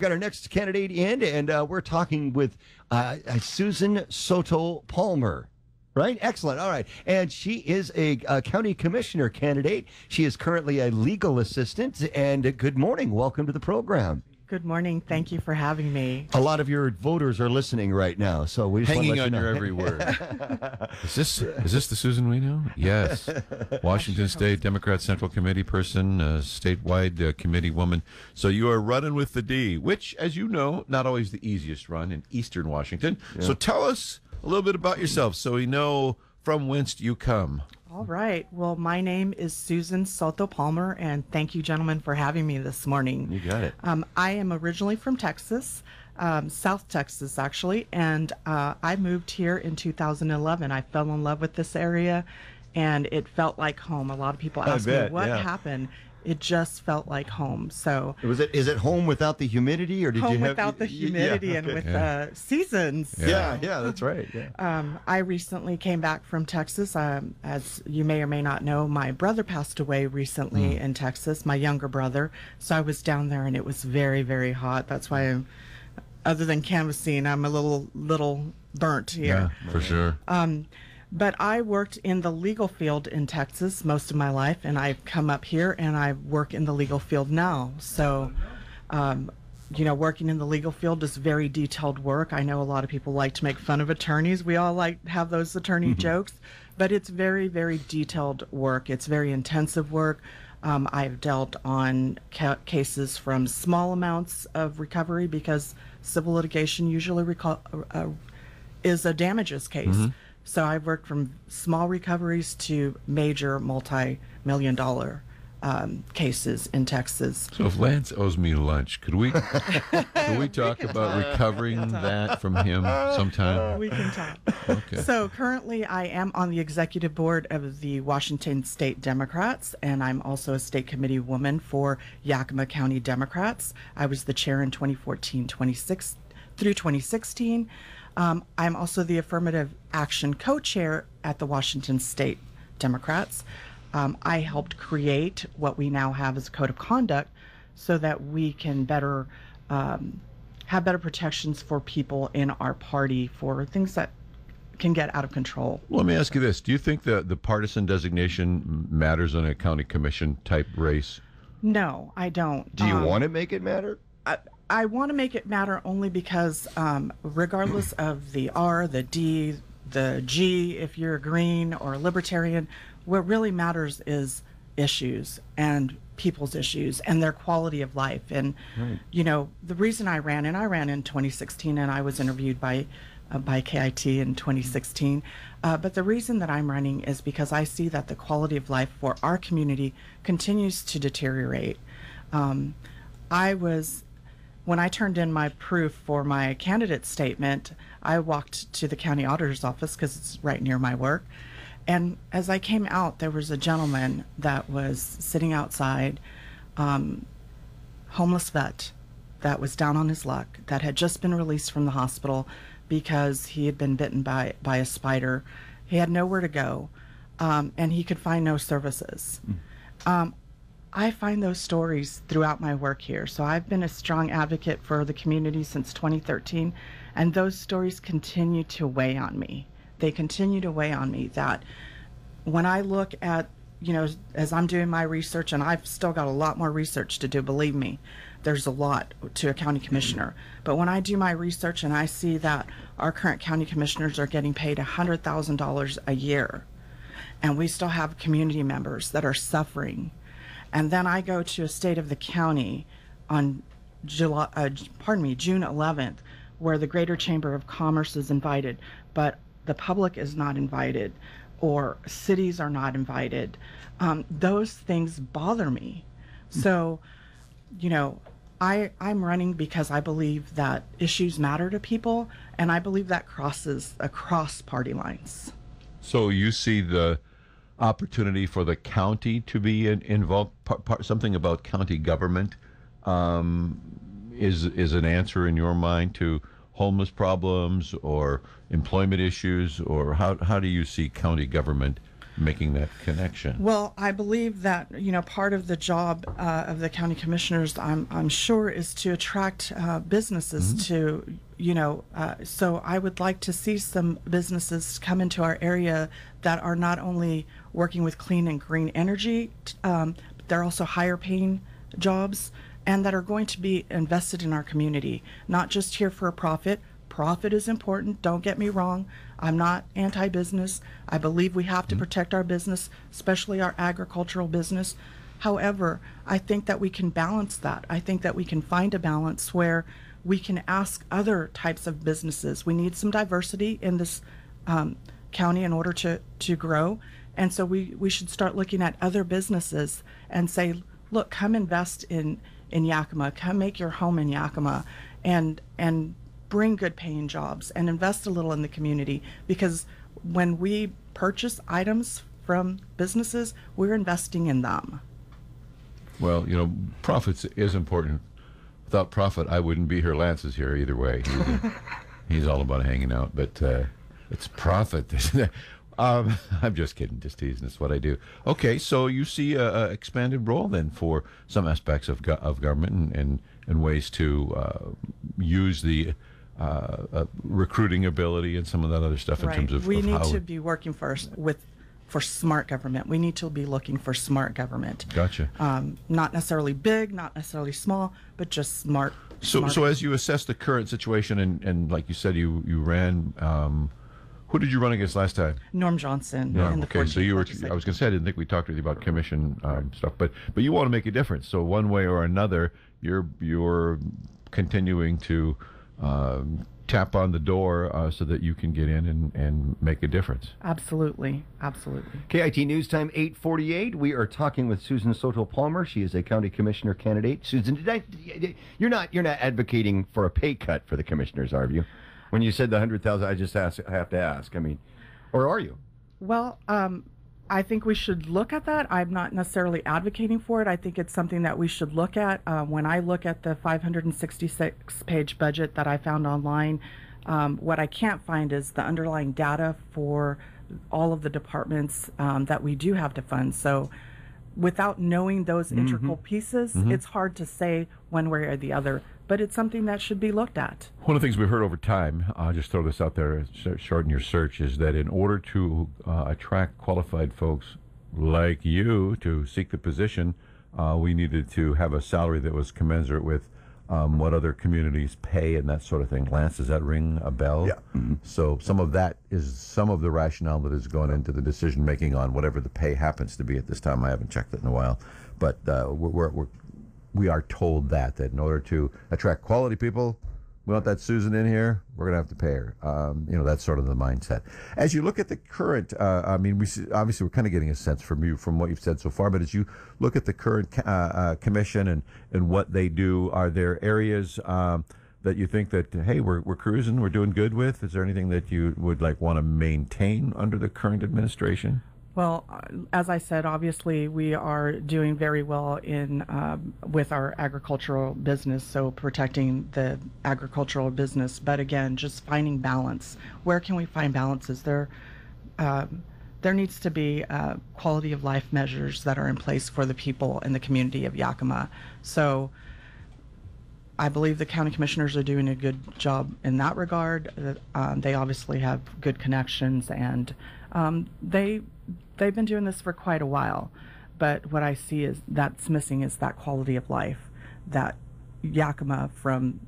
Got our next candidate in, and we're talking with Susan Soto Palmer. Right? Excellent. All right. And she is a county commissioner candidate. She is currently a legal assistant. And good morning. Welcome to the program. Good morning. Thank you for having me. A lot of your voters are listening right now, so we just hanging want to let on you know. your every word. Is this the Susan we know? Yes. Washington State Democrat Central Committee person, statewide committee woman. So you are running with the D, which, as you know, not always the easiest run in Eastern Washington. Yeah. So tell us a little bit about yourself so we know from whence you come. All right. Well, my name is Susan Soto Palmer, and thank you, gentlemen, for having me this morning. You got it. I am originally from Texas, South Texas, actually, and I moved here in 2011. I fell in love with this area, and it felt like home. A lot of people ask me what happened. It just felt like home. So is it home without the humidity, or did home you have without the humidity and with seasons? Yeah, that's right. Yeah. I recently came back from Texas. As you may or may not know, my brother passed away recently in Texas, my younger brother. So I was down there, and it was very, very hot. That's why other than canvassing, I'm a little burnt here. Yeah, for sure. But I worked in the legal field in Texas most of my life, and I've come up here and I work in the legal field now. So, working in the legal field is very detailed work. I know a lot of people like to make fun of attorneys. We all like to have those attorney jokes, but it's very, very detailed work. It's very intensive work. I've dealt on cases from small amounts of recovery because civil litigation usually is a damages case. So I've worked from small recoveries to major multi-million-dollar cases in Texas. So if Lance owes me lunch, could we talk about recovering that from him sometime? We can talk. Okay. So currently I am on the executive board of the Washington State Democrats, and I'm also a state committee woman for Yakima County Democrats. I was the chair in 2014 through 2016. I'm also the affirmative action co-chair at the Washington State Democrats. I helped create what we now have as a code of conduct so that we can have better protections for people in our party for things that can get out of control. Well, let me ask you this. Do you think the partisan designation matters in a county commission type race? No, I don't. Do you want to make it matter? I want to make it matter only because regardless of the R, the D, the G, if you're a green or a libertarian, what really matters is issues and people's issues and their quality of life. And, the reason I ran in 2016, and I was interviewed by KIT in 2016. But the reason that I'm running is because I see that the quality of life for our community continues to deteriorate. When I turned in my proof for my candidate statement, I walked to the county auditor's office because it's right near my work. And as I came out, there was a gentleman that was sitting outside, homeless vet that was down on his luck, that had just been released from the hospital because he had been bitten by a spider. He had nowhere to go, and he could find no services. I find those stories throughout my work here. So I've been a strong advocate for the community since 2013, and those stories continue to weigh on me. They continue to weigh on me that when I look at, as I'm doing my research, and I've still got a lot more research to do, believe me, there's a lot to a county commissioner. But when I do my research and I see that our current county commissioners are getting paid $100,000 a year, and we still have community members that are suffering, and then I go to a state of the county on June 11th, where the Greater Chamber of Commerce is invited, but the public is not invited, or cities are not invited. Those things bother me. So, I'm running because I believe that issues matter to people, and I believe that crosses across party lines. So you see the opportunity for the county to be involved, something about county government is an answer in your mind to homeless problems or employment issues, or how do you see county government making that connection? Well, I believe that part of the job of the county commissioners, I'm sure, is to attract businesses to So I would like to see some businesses come into our area that are not only working with clean and green energy, but they're also higher paying jobs, and that are going to be invested in our community, not just here for a profit. Profit is important, don't get me wrong. I'm not anti-business. I believe we have to protect our business, especially our agricultural business. However, I think that we can balance that. I think that we can find a balance where we can ask other types of businesses. We need some diversity in this county in order to grow. And so we should start looking at other businesses and say, look, come invest in Yakima, come make your home in Yakima, and bring good paying jobs and invest a little in the community, because when we purchase items from businesses, we're investing in them. Well, profits is important. Without profit, I wouldn't be here. Lance is here either way. He's all about hanging out, but it's profit. I'm just kidding, just teasing. That's what I do. Okay, so you see a expanded role then for some aspects of government and ways to use the recruiting ability and some of that other stuff in terms of we need how to be working for smart government. We need to be looking for smart government. Gotcha. Not necessarily big, not necessarily small, but just smart. So as you assess the current situation, and like you said, you ran. Who did you run against last time? Norm Johnson. No, in the okay, so you were. legislature. I was going to say I didn't think we talked with you about commission stuff, but you want to make a difference. So one way or another, you're continuing to tap on the door so that you can get in and make a difference. Absolutely. KIT News Time 8:48. We are talking with Susan Soto Palmer. She is a county commissioner candidate. Susan, you're not advocating for a pay cut for the commissioners, are you? When you said the 100,000, I have to ask. I mean, or are you? Well, I think we should look at that. I'm not necessarily advocating for it. I think it's something that we should look at. When I look at the 566-page budget that I found online, what I can't find is the underlying data for all of the departments that we do have to fund. So without knowing those integral pieces, it's hard to say one way or the other. But it's something that should be looked at. One of the things we've heard over time, I'll just throw this out there, shorten your search, is that in order to attract qualified folks like you to seek the position, we needed to have a salary that was commensurate with what other communities pay and that sort of thing. Lance, does that ring a bell? Yeah. So some of that is some of the rationale that has gone into the decision making on whatever the pay happens to be at this time. I haven't checked it in a while, but we are told that in order to attract quality people, we want that Susan in here, we're going to have to pay her. That's sort of the mindset. As you look at the current, obviously we're kind of getting a sense from you from what you've said so far, but as you look at the current commission and what they do, are there areas that you think that, hey, we're cruising, we're doing good with? Is there anything that you would want to maintain under the current administration? Well, as I said, obviously we are doing very well with our agricultural business, so protecting the agricultural business. But again, just finding balance. Where can we find balances? There needs to be quality of life measures that are in place for the people in the community of Yakima. So I believe the county commissioners are doing a good job in that regard. They obviously have good connections, and they've been doing this for quite a while. But what I see is that's missing is that quality of life that Yakima, from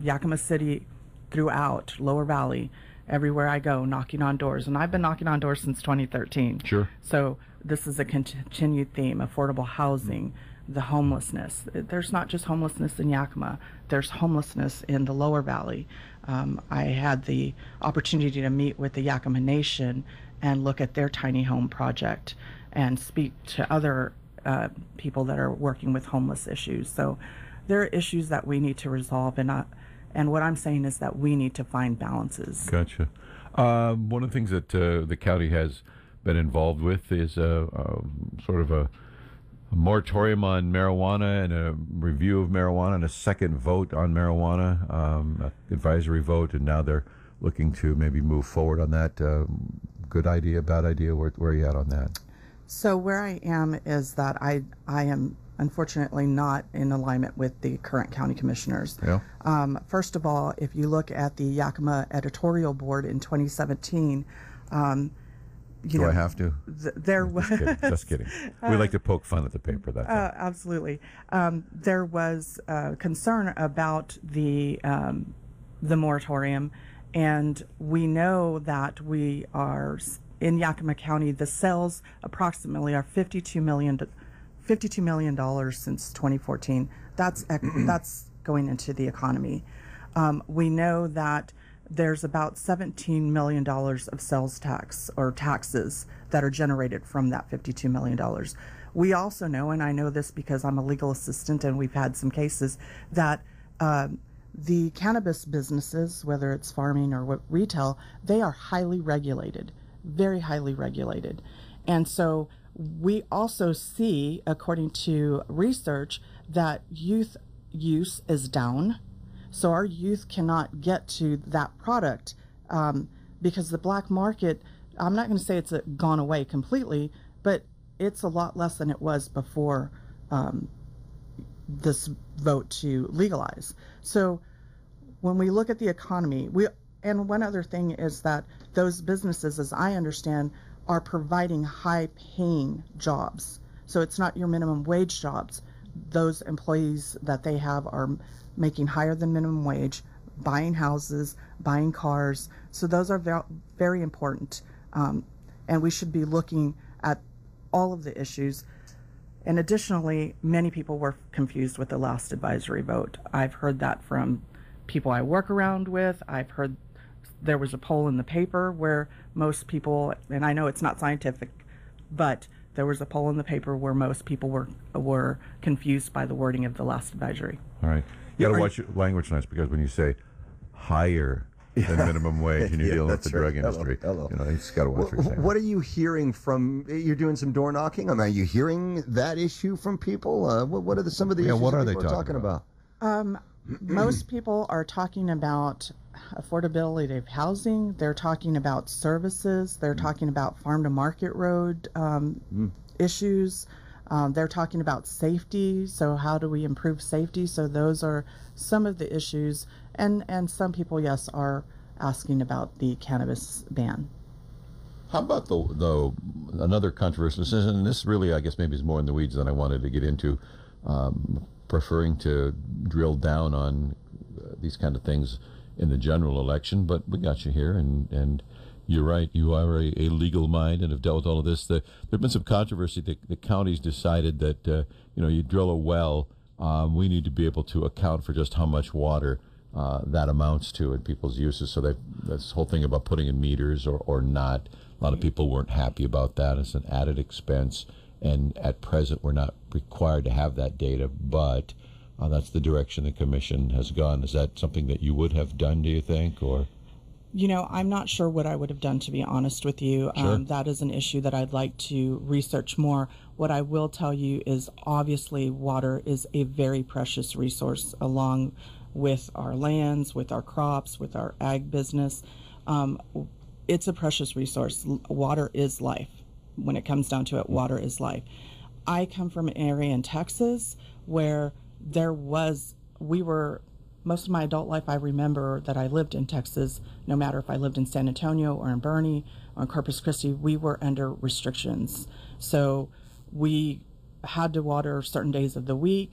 Yakima City throughout Lower Valley, everywhere I go, knocking on doors. And I've been knocking on doors since 2013. Sure. So this is a continued theme: affordable housing, the homelessness. There's not just homelessness in Yakima. There's homelessness in the Lower Valley. I had the opportunity to meet with the Yakima Nation and look at their tiny home project and speak to other people that are working with homeless issues. So there are issues that we need to resolve, and what I'm saying is that we need to find balances. Gotcha. One of the things that the county has been involved with is sort of a moratorium on marijuana and a review of marijuana and a second vote on marijuana, advisory vote, and now they're looking to maybe move forward on that. good idea, bad idea? Where are you at on that? So where I am is that I am unfortunately not in alignment with the current county commissioners. Yeah. First of all, if you look at the Yakima editorial board in 2017, Do I have to? There was just kidding. We like to poke fun at the paper. That's all. Absolutely. There was concern about the moratorium, and we know that we are in Yakima County. The sales approximately are $52 million since 2014. That's going into the economy. We know that there's about $17 million of sales tax or taxes that are generated from that $52 million. We also know, and I know this because I'm a legal assistant and we've had some cases, that the cannabis businesses, whether it's farming or retail, they are highly regulated, very highly regulated. And so we also see, according to research, that youth use is down. So our youth cannot get to that product because the black market, I'm not going to say it's gone away completely, but it's a lot less than it was before this vote to legalize. So when we look at the economy, and one other thing is that those businesses, as I understand, are providing high-paying jobs. So it's not your minimum wage jobs. Those employees that they have are making higher than minimum wage, buying houses, buying cars. So those are very important. And we should be looking at all of the issues. And additionally, many people were confused with the last advisory vote. I've heard that from people I work around with. I've heard there was a poll in the paper where most people, and I know it's not scientific, but there was a poll in the paper where most people were confused by the wording of the last advisory. All right. You got to watch your language nice, because when you say higher than minimum wage and you're dealing with the drug industry, Hello. you know, you just got to watch what you're saying. What are you hearing from? You're doing some door knocking. Are you hearing that issue from people? What are some of the issues what are that they people talking about? Most people are talking about affordability of housing. They're talking about services. They're talking about farm to market road issues. They're talking about safety. So how do we improve safety? So those are some of the issues. And some people, yes, are asking about the cannabis ban. How about the another controversial decision, and this really, I guess, maybe is more in the weeds than I wanted to get into, preferring to drill down on these kind of things in the general election, but we got you here, and you're right, you are a legal mind and have dealt with all of this. There's been some controversy. The counties decided that, you drill a well, we need to be able to account for just how much water that amounts to in people's uses. So this whole thing about putting in meters or not, a lot of people weren't happy about that. It's an added expense, and at present we're not required to have that data, but that's the direction the commission has gone. Is that something that you would have done, do you think, or? I'm not sure what I would have done, to be honest with you. Sure. That is an issue that I'd like to research more. What I will tell you is obviously water is a very precious resource, along with our lands, with our crops, with our ag business. It's a precious resource. Water is life. When it comes down to it, water is life. I come from an area in Texas where most of my adult life, I remember that I lived in Texas. No matter if I lived in San Antonio or in Bernie or in Corpus Christi, we were under restrictions. So we had to water certain days of the week,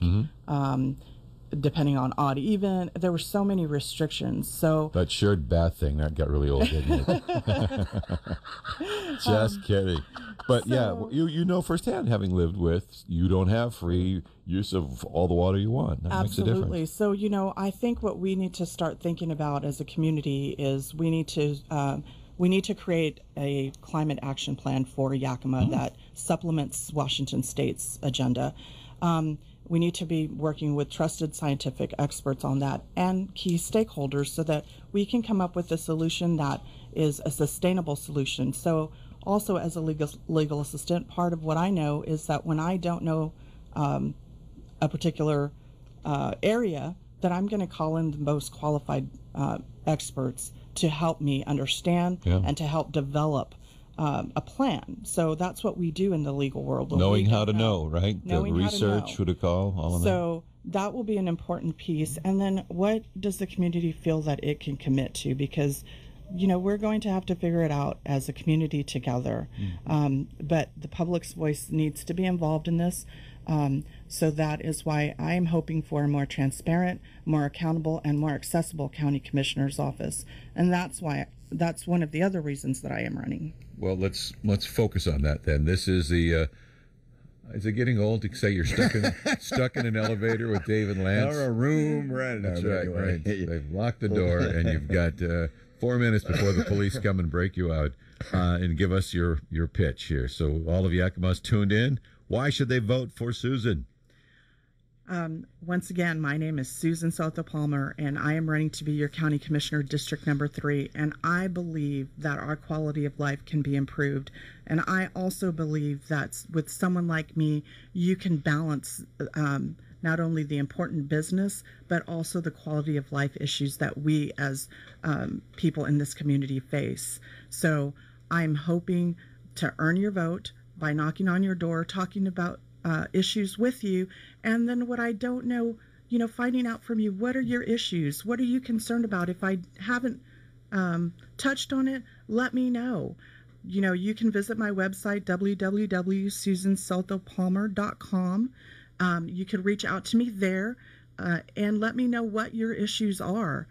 depending on odd even. There were so many restrictions. So That shared bath thing, that got really old, didn't it? Just kidding. But yeah, you know firsthand, having lived with, you don't have free use of all the water you want. That makes a difference. Absolutely. So, I think what we need to start thinking about as a community is we need to create a climate action plan for Yakima that supplements Washington State's agenda. We need to be working with trusted scientific experts on that and key stakeholders so that we can come up with a solution that is a sustainable solution. So also, as a legal assistant, part of what I know is that when I don't know a particular area, that I'm going to call in the most qualified experts to help me understand and to help develop a plan. So that's what we do in the legal world. Knowing how to know, right? Knowing the how to research, know. who to call, all of that. So that will be an important piece. And then what does the community feel that it can commit to? Because, we're going to have to figure it out as a community together. But the public's voice needs to be involved in this. So that is why I am hoping for a more transparent, more accountable, and more accessible county commissioner's office. And that's one of the other reasons that I am running. Well, let's focus on that then. This is the. Is it getting old to say you're stuck in an elevator with Dave and Lance? Or a room, right? That's right. Right. They've locked the door, and you've got 4 minutes before the police come and break you out and give us your pitch here. So all of Yakima's tuned in. Why should they vote for Susan? Once again, my name is Susan Soto Palmer, and I am running to be your County Commissioner, District Number 3. And I believe that our quality of life can be improved. And I also believe that with someone like me, you can balance not only the important business, but also the quality of life issues that we as people in this community face. So I'm hoping to earn your vote by knocking on your door, talking about issues with you, and then what I don't know, finding out from you, what are your issues? What are you concerned about? If I haven't touched on it, let me know. You can visit my website, www.susansotopalmer.com. You can reach out to me there and let me know what your issues are.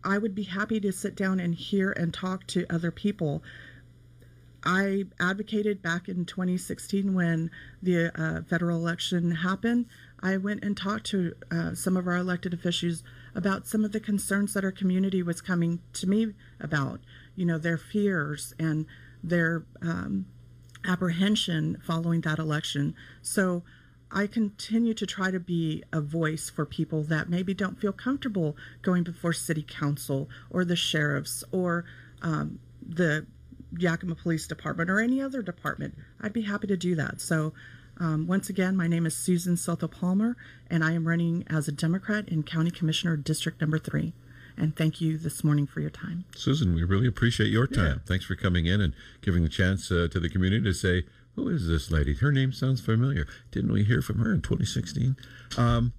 I would be happy to sit down and hear and talk to other people. I advocated back in 2016 when the federal election happened. I went and talked to some of our elected officials about some of the concerns that our community was coming to me about, their fears and their apprehension following that election. So I continue to try to be a voice for people that maybe don't feel comfortable going before city council or the sheriffs or the Yakima Police Department or any other department. I'd be happy to do that. So once again, my name is Susan Soto Palmer, and I am running as a Democrat in County Commissioner District Number 3. And thank you this morning for your time. Susan, we really appreciate your time. Thanks for coming in and giving the chance to the community to say, who is this lady? Her name sounds familiar. Didn't we hear from her in 2016? I'm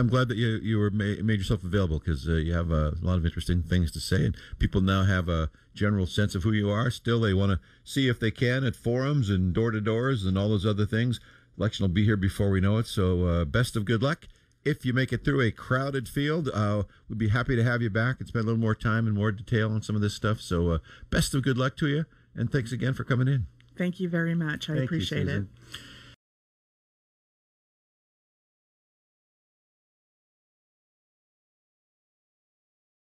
glad that you made yourself available because you have a lot of interesting things to say, and people now have a general sense of who you are. Still, they want to see if they can at forums and door-to-doors and all those other things. Election will be here before we know it, so best of good luck. If you make it through a crowded field, we'd be happy to have you back and spend a little more time and more detail on some of this stuff. So best of good luck to you, and thanks again for coming in. Thank you very much. I appreciate it.